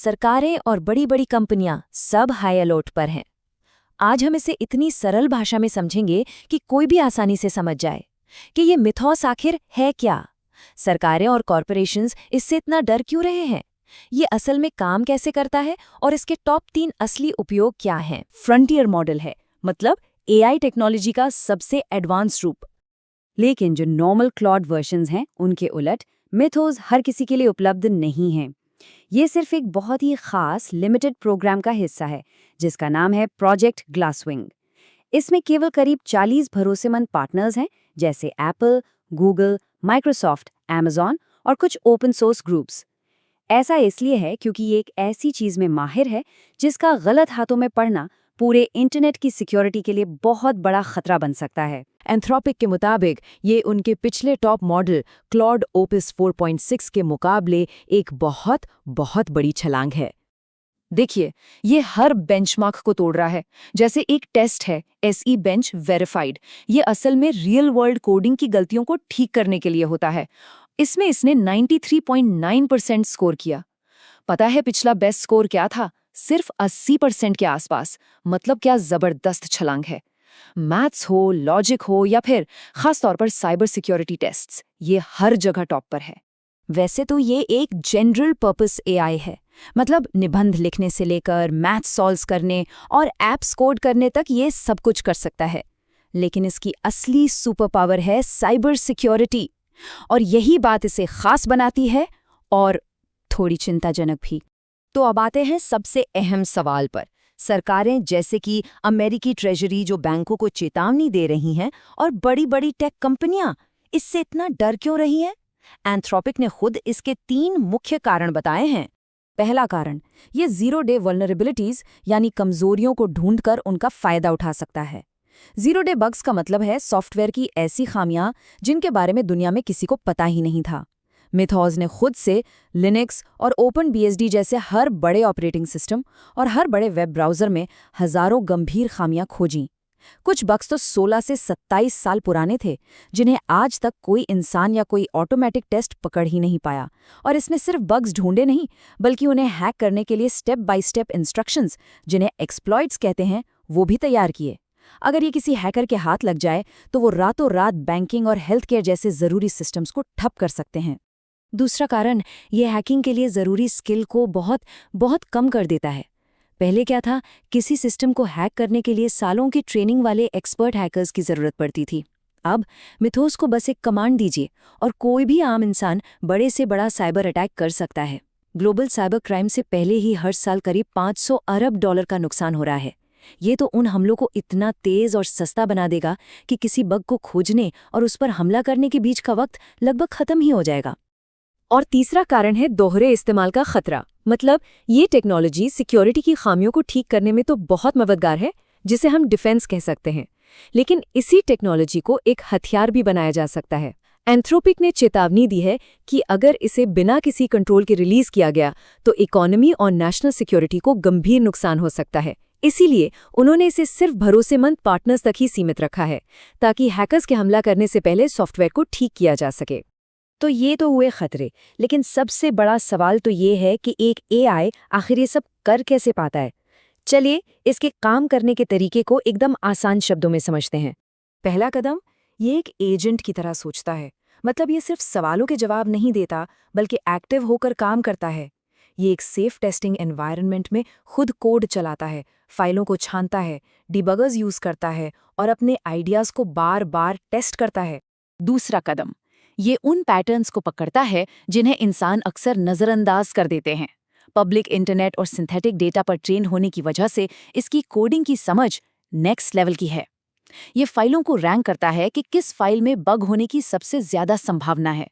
सरकारें और बड़ी बड़ी कंपनियां सब हाई अलर्ट पर हैं। आज हम इसे इतनी सरल भाषा में समझेंगे कि कोई भी आसानी से समझ जाए कि ये मिथॉस आखिर है क्या। सरकारें और कॉरपोरेशंस इससे इतना डर क्यों रहे हैं, ये असल में काम कैसे करता है और इसके टॉप 3 असली उपयोग क्या हैं। फ्रंटियर मॉडल है, मतलब एआई टेक्नोलॉजी का सबसे एडवांस रूप। लेकिन जो नॉर्मल क्लॉड वर्जन्स हैं उनके उलट मिथोस हर किसी के लिए उपलब्ध नहीं हैं। ये सिर्फ एक बहुत ही खास लिमिटेड प्रोग्राम का हिस्सा है जिसका नाम है प्रोजेक्ट ग्लासविंग। इसमें केवल करीब 40 भरोसेमंद पार्टनर्स हैं, जैसे एप्पल, गूगल, माइक्रोसॉफ्ट, अमेज़न और कुछ ओपन सोर्स ग्रुप्स। ऐसा इसलिए है क्योंकि ये एक ऐसी चीज में माहिर है जिसका गलत हाथों में पड़ना पूरे इंटरनेट की सिक्योरिटी के लिए बहुत बड़ा खतरा बन सकता है। एंथ्रोपिक के मुताबिक ये उनके पिछले टॉप मॉडल क्लॉड ओपिस 4.6 के मुकाबले एक बहुत बहुत बड़ी छलांग है। देखिए, ये हर बेंचमार्क को तोड़ रहा है। जैसे एक टेस्ट है SE बेंच वेरीफाइड, ये असल में रियल वर्ल्ड कोडिंग की गलतियों को ठीक करने के लिए होता है। इसमें इसने 93.9% स्कोर किया। पता है पिछला बेस्ट स्कोर क्या था? सिर्फ 80% के आसपास। मतलब क्या जबरदस्त छलांग है। मैथ्स हो, लॉजिक हो या फिर खास तौर पर साइबर सिक्योरिटी टेस्ट्स, ये हर जगह टॉप पर है। वैसे तो ये एक जनरल पर्पस एआई है, मतलब निबंध लिखने से लेकर मैथ्स सॉल्व करने और एप्स कोड करने तक ये सब कुछ कर सकता है। लेकिन इसकी असली सुपर पावर है साइबर सिक्योरिटी, और यही बात इसे खास बनाती है और थोड़ी चिंताजनक भी। तो अब आते हैं सबसे अहम सवाल पर। सरकारें जैसे कि अमेरिकी ट्रेजरी जो बैंकों को चेतावनी दे रही हैं और बड़ी बड़ी टेक कंपनियां इससे इतना डर क्यों रही हैं? एंथ्रोपिक ने खुद इसके 3 मुख्य कारण बताए हैं। पहला कारण, ये जीरो डे वल्नरेबिलिटीज यानी कमजोरियों को ढूंढकर उनका फायदा उठा सकता है। जीरो डे बग्स का मतलब है सॉफ्टवेयर की ऐसी खामियां जिनके बारे में दुनिया में किसी को पता ही नहीं था। मिथॉस ने खुद से लिनक्स और ओपनबीएसडी जैसे हर बड़े ऑपरेटिंग सिस्टम और हर बड़े वेब ब्राउज़र में हजारों गंभीर खामियां खोजीं। कुछ बग्स तो 16 से 27 साल पुराने थे, जिन्हें आज तक कोई इंसान या कोई ऑटोमेटिक टेस्ट पकड़ ही नहीं पाया। और इसने सिर्फ बग्स ढूंढे नहीं, बल्कि उन्हें हैक करने के लिए स्टेप बाय स्टेप इंस्ट्रक्शंस, जिन्हें एक्सप्लॉइट्स कहते हैं, वो भी तैयार किए। अगर ये किसी हैकर के हाथ लग जाए तो वो रातों रात बैंकिंग और हेल्थ केयर जैसे ज़रूरी सिस्टम्स को ठप कर सकते हैं। दूसरा कारण, ये हैकिंग के लिए ज़रूरी स्किल को बहुत बहुत कम कर देता है। पहले क्या था, किसी सिस्टम को हैक करने के लिए सालों की ट्रेनिंग वाले एक्सपर्ट हैकर्स की ज़रूरत पड़ती थी। अब मिथोस को बस एक कमांड दीजिए और कोई भी आम इंसान बड़े से बड़ा साइबर अटैक कर सकता है। ग्लोबल साइबर क्राइम से पहले ही हर साल करीब $500 अरब का नुकसान हो रहा है। ये तो उन हमलों को इतना तेज़ और सस्ता बना देगा कि किसी बग को खोजने और उस पर हमला करने के बीच का वक्त लगभग ख़त्म ही हो जाएगा। और तीसरा कारण है दोहरे इस्तेमाल का खतरा। मतलब ये टेक्नोलॉजी सिक्योरिटी की खामियों को ठीक करने में तो बहुत मददगार है, जिसे हम डिफेंस कह सकते हैं, लेकिन इसी टेक्नोलॉजी को एक हथियार भी बनाया जा सकता है। एंथ्रोपिक ने चेतावनी दी है कि अगर इसे बिना किसी कंट्रोल के रिलीज किया गया तो इकोनॉमी और नेशनल सिक्योरिटी को गंभीर नुकसान हो सकता है। इसीलिए उन्होंने इसे सिर्फ भरोसेमंद पार्टनर्स तक ही सीमित रखा है, ताकि हैकर्स के हमला करने से पहले सॉफ्टवेयर को ठीक किया जा सके। तो ये तो हुए खतरे, लेकिन सबसे बड़ा सवाल तो ये है कि एक एआई आखिर ये सब कर कैसे पाता है। चलिए इसके काम करने के तरीके को एकदम आसान शब्दों में समझते हैं। पहला कदम, ये एक एजेंट की तरह सोचता है। मतलब ये सिर्फ सवालों के जवाब नहीं देता, बल्कि एक्टिव होकर काम करता है। ये एक सेफ टेस्टिंग एनवायरनमेंट में खुद कोड चलाता है, फाइलों को छानता है, डिबगर्स यूज करता है और अपने आइडियाज को बार बार टेस्ट करता है। दूसरा कदम, ये उन पैटर्न्स को पकड़ता है जिन्हें इंसान अक्सर नज़रअंदाज कर देते हैं। पब्लिक इंटरनेट और सिंथेटिक डेटा पर ट्रेन होने की वजह से इसकी कोडिंग की समझ नेक्स्ट लेवल की है। ये फाइलों को रैंक करता है कि किस फाइल में बग होने की सबसे ज्यादा संभावना है।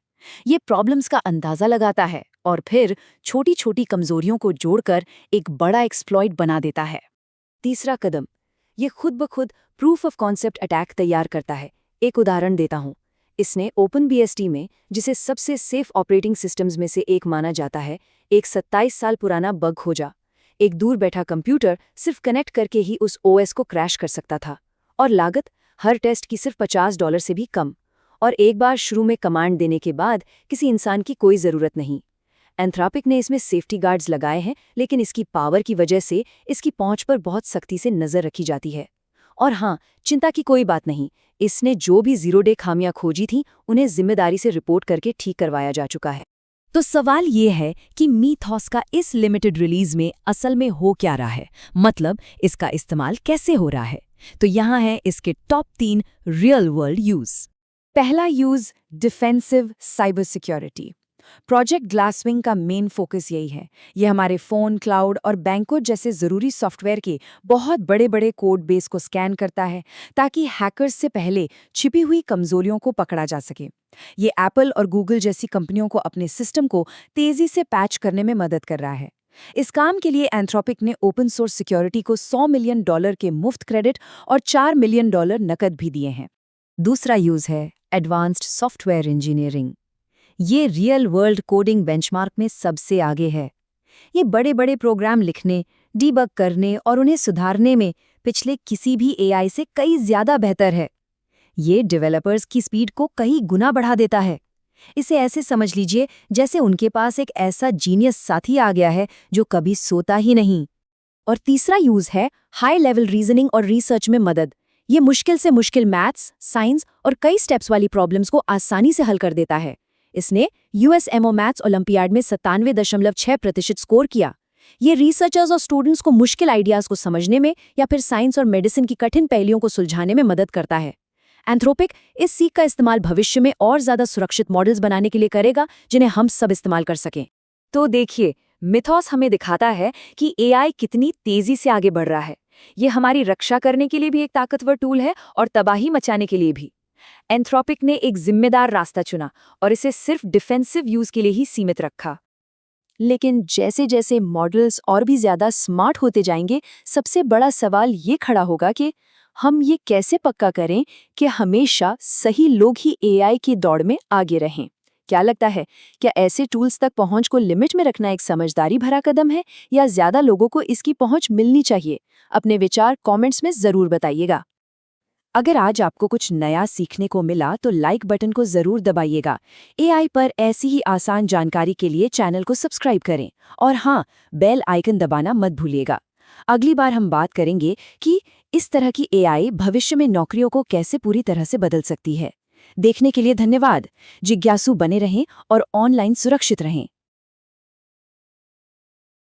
ये प्रॉब्लम्स का अंदाजा लगाता है और फिर छोटी छोटी कमजोरियों को जोड़कर एक बड़ा एक्सप्लॉइट बना देता है। तीसरा कदम, ये खुद ब खुद प्रूफ ऑफ कॉन्सेप्ट अटैक तैयार करता है। एक उदाहरण देता हूँ। इसने ओपनबीएसडी में, जिसे सबसे सेफ ऑपरेटिंग सिस्टम्स में से एक माना जाता है, एक 27 साल पुराना बग खोजा। एक दूर बैठा कंप्यूटर सिर्फ कनेक्ट करके ही उस ओएस को क्रैश कर सकता था, और लागत हर टेस्ट की सिर्फ $50 से भी कम। और एक बार शुरू में कमांड देने के बाद किसी इंसान की कोई ज़रूरत नहीं। एंथ्रोपिक ने इसमें सेफ्टी गार्ड्स लगाए हैं, लेकिन इसकी पावर की वजह से इसकी पहुंच पर बहुत सख्ती से नजर रखी जाती है। और हाँ, चिंता की कोई बात नहीं, इसने जो भी जीरो डे खामियां खोजी थी उन्हें जिम्मेदारी से रिपोर्ट करके ठीक करवाया जा चुका है। तो सवाल ये है कि मीथॉस का इस लिमिटेड रिलीज में असल में हो क्या रहा है, मतलब इसका इस्तेमाल कैसे हो रहा है। तो यहाँ है इसके टॉप 3 रियल वर्ल्ड यूज। पहला use, defensive cyber security. Project Glasswing का मेन फोकस यही है। ये हमारे फ़ोन, क्लाउड और बैंकों जैसे ज़रूरी सॉफ्टवेयर के बहुत बड़े बड़े कोड बेस को स्कैन करता है ताकि हैकर्स से पहले छिपी हुई कमजोरियों को पकड़ा जा सके। ये एप्पल और गूगल जैसी कंपनियों को अपने सिस्टम को तेज़ी से पैच करने में मदद कर रहा है। इस काम के लिए एंथ्रोपिक ने ओपन सोर्स सिक्योरिटी को $100 मिलियन के मुफ्त क्रेडिट और $4 मिलियन नकद भी दिए हैं। दूसरा यूज़ है एडवांस्ड सॉफ्टवेयर इंजीनियरिंग। ये रियल वर्ल्ड कोडिंग बेंचमार्क में सबसे आगे है। ये बड़े बड़े प्रोग्राम लिखने, डीबग करने और उन्हें सुधारने में पिछले किसी भी एआई से कई ज़्यादा बेहतर है। ये डेवलपर्स की स्पीड को कई गुना बढ़ा देता है। इसे ऐसे समझ लीजिए जैसे उनके पास एक ऐसा जीनियस साथी आ गया है जो कभी सोता ही नहीं। और तीसरा यूज़ है हाई लेवल रीजनिंग और रिसर्च में मदद। ये मुश्किल से मुश्किल मैथ्स, साइंस और कई स्टेप्स वाली प्रॉब्लम्स को आसानी से हल कर देता है। इसने USMO मैथ्स ओलंपियाड में 97.6% स्कोर किया। ये रिसर्चर्स और स्टूडेंट्स को मुश्किल आइडियाज को समझने में या फिर साइंस और मेडिसिन की कठिन पहलुओं को सुलझाने में मदद करता है। एंथ्रोपिक इस सीख का इस्तेमाल भविष्य में और ज्यादा सुरक्षित मॉडल्स बनाने के लिए करेगा जिन्हें हम सब इस्तेमाल कर सकें। तो देखिए, मिथॉस हमें दिखाता है कि AI कितनी तेजी से आगे बढ़ रहा है। ये हमारी रक्षा करने के लिए भी एक ताकतवर टूल है और तबाही मचाने के लिए भी। एंथ्रोपिक ने एक जिम्मेदार रास्ता चुना और इसे सिर्फ डिफेंसिव यूज के लिए ही सीमित रखा। लेकिन जैसे जैसे मॉडल्स और भी ज्यादा स्मार्ट होते जाएंगे, सबसे बड़ा सवाल ये खड़ा होगा कि हम ये कैसे पक्का करें कि हमेशा सही लोग ही AI की दौड़ में आगे रहें। क्या लगता है, क्या ऐसे टूल्स तक पहुंच को लिमिट में रखना एक समझदारी भरा कदम है या ज्यादा लोगों को इसकी पहुंच मिलनी चाहिए? अपने विचार कमेंट्स में जरूर बताइएगा। अगर आज आपको कुछ नया सीखने को मिला तो लाइक बटन को जरूर दबाइएगा। AI पर ऐसी ही आसान जानकारी के लिए चैनल को सब्सक्राइब करें और हाँ, बेल आइकन दबाना मत भूलिएगा। अगली बार हम बात करेंगे कि इस तरह की AI भविष्य में नौकरियों को कैसे पूरी तरह से बदल सकती है। देखने के लिए धन्यवाद। जिज्ञासु बने रहें और ऑनलाइन सुरक्षित रहें।